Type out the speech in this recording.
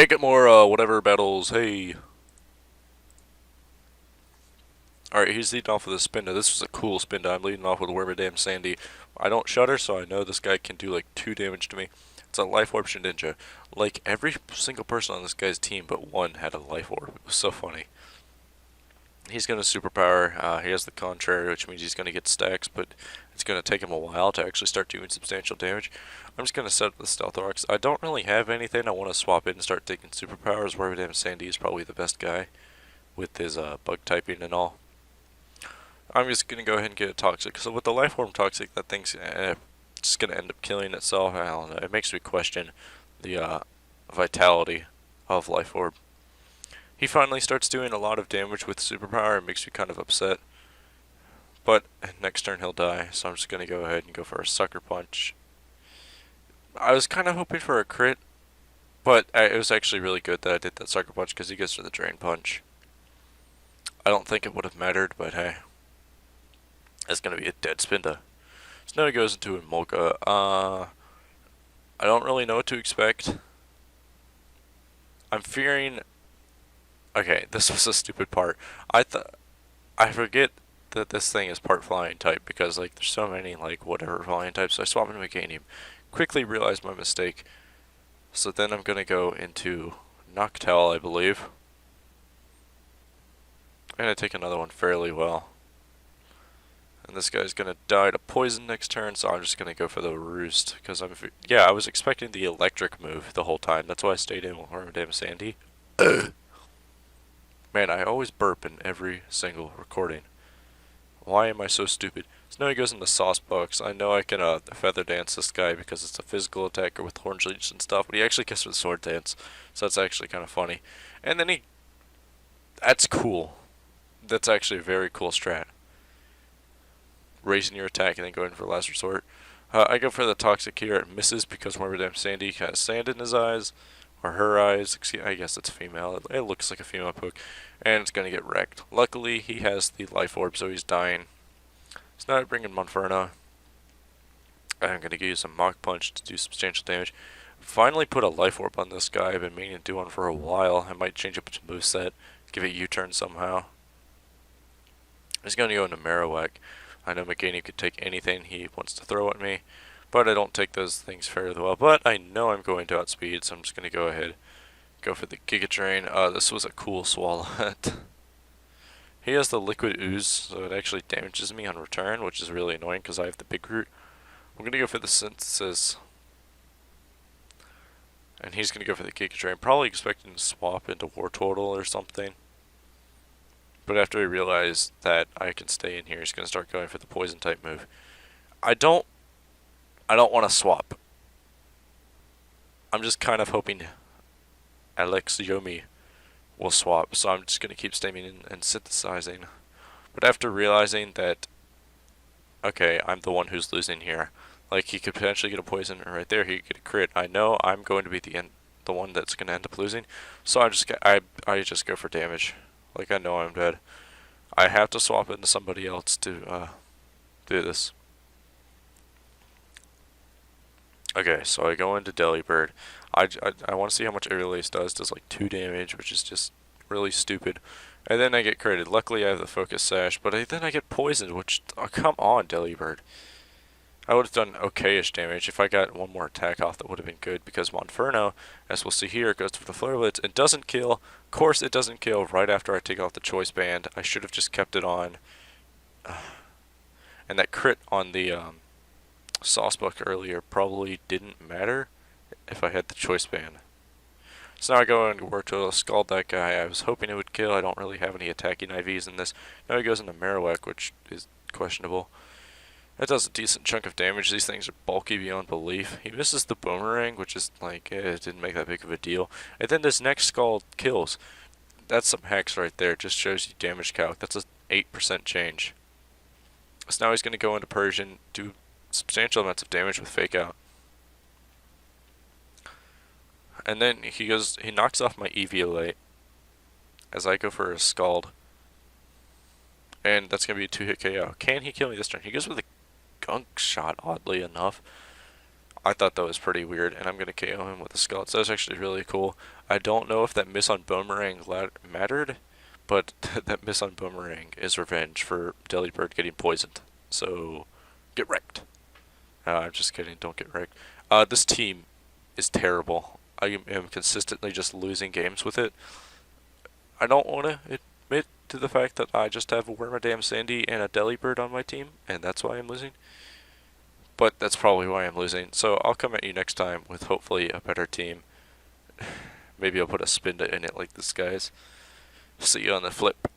Hey, get more, whatever battles, hey. Alright, he's leading off with a Spinda. This was a cool Spinda. I'm leading off with Wormadam Sandy. I don't shudder, so I know this guy can do like 2 damage to me. It's a Life Orb Ninja. Like, every single person on this guy's team but one had a Life Orb. It was so funny. He's going to superpower. He has the contrary, which means he's going to get stacks, but it's going to take him a while to actually start doing substantial damage. I'm just going to set up the Stealth Rocks. I don't really have anything. I want to swap in and start taking superpowers. Wormadam Sandy is probably the best guy with his bug typing and all. I'm just going to go ahead and get a Toxic. So with the Life Form Toxic, that thing's just going to end up killing itself. I don't know. It makes me question the vitality of Life Orb. He finally starts doing a lot of damage with superpower. It makes me kind of upset. But next turn he'll die, so I'm just going to go ahead and go for a Sucker Punch. I was kind of hoping for a crit, but it was actually really good that I did that Sucker Punch because he goes for the Drain Punch. I don't think it would have mattered, but hey. That's going to be a dead Spinda. So now he goes into a Molga. I don't really know what to expect. I'm fearing... Okay, this was a stupid part. I forget that this thing is part flying type because like there's so many like whatever flying types. So I swap into Meganium. Quickly realized my mistake. So then I'm going to go into Noctowl, I believe. I'm going to take another one fairly well. And this guy's gonna die to poison next turn, so I'm just gonna go for the roost because I was expecting the electric move the whole time. That's why I stayed in with Wormadam Sandy. Man, I always burp in every single recording. Why am I so stupid? So now he goes into Sauce Box. I know I can Feather Dance this guy because it's a physical attacker with Horn Leech and stuff, but he actually gets with Sword Dance, so that's actually kind of funny. And then that's cool. That's actually a very cool strat. Raising your attack and then going for last resort. I go for the Toxic here. It misses because Wormadam Sandy has sand in his eyes, or her eyes. I guess it's female. It looks like a female poke, and it's going to get wrecked. Luckily, he has the Life Orb, so he's dying. So now I bring in Monferno. I'm going to use a Mach Punch to do substantial damage. Finally put a Life Orb on this guy. I've been meaning to do one for a while. I might change up its moveset, give it U-turn somehow. He's going to go into Marowak. I know Meganium could take anything he wants to throw at me, but I don't take those things fairly well. But I know I'm going to outspeed, so I'm just going to go ahead, go for the Giga Drain. This was a cool Swalot. He has the Liquid Ooze, so it actually damages me on return, which is really annoying because I have the Big Root. We're going to go for the Synthesis, and he's going to go for the Giga Drain, probably expecting to swap into Wartortle or something. But after he realized that I can stay in here, he's going to start going for the poison type move. I don't want to swap. I'm just kind of hoping Alex Yomi will swap, so I'm just going to keep staying in and synthesizing. But after realizing that, okay, I'm the one who's losing here. Like, he could potentially get a poison, and right there he could get a crit. I know I'm going to be the one that's going to end up losing, so I just go for damage. Like, I know I'm dead. I have to swap into somebody else to do this. Okay, so I go into Delibird. I want to see how much Aerial Ace does. Does like 2 damage, which is just really stupid. And then I get critted. Luckily I have the Focus Sash, but then I get poisoned, which, oh, come on, Delibird. I would have done okay-ish damage. If I got one more attack off, that would have been good, because Monferno, as we'll see here, goes for the Flare Blitz and doesn't kill. Of course it doesn't kill right after I take off the Choice Band. I should have just kept it on. And that crit on the Saucebuck earlier probably didn't matter if I had the Choice Band. So now I go and work to scald that guy. I was hoping it would kill. I don't really have any attacking IVs in this. Now he goes into Marowak, which is questionable. That does a decent chunk of damage. These things are bulky beyond belief. He misses the Boomerang, which is like, it didn't make that big of a deal. And then this next Scald kills. That's some hacks right there. Just shows you damage calc. That's a 8% change. So now he's going to go into Persian, do substantial amounts of damage with Fake Out. And then he knocks off my Eviolite as I go for a Scald. And that's going to be a 2-hit KO. Can he kill me this turn? He goes with a Gunk Shot, oddly enough. I thought that was pretty weird, and I'm gonna KO him with the skeletons. That was actually really cool. I don't know if that miss on Boomerang mattered, but that miss on Boomerang is revenge for Delibird getting poisoned. So, get wrecked. I'm just kidding. Don't get wrecked. This team is terrible. I am consistently just losing games with it. I don't want to admit to the fact that I just have a Wormadam Sandy and a Delibird on my team, and that's why I'm losing. But that's probably why I'm losing. So I'll come at you next time with hopefully a better team. Maybe I'll put a spin in it like this, guys. See you on the flip.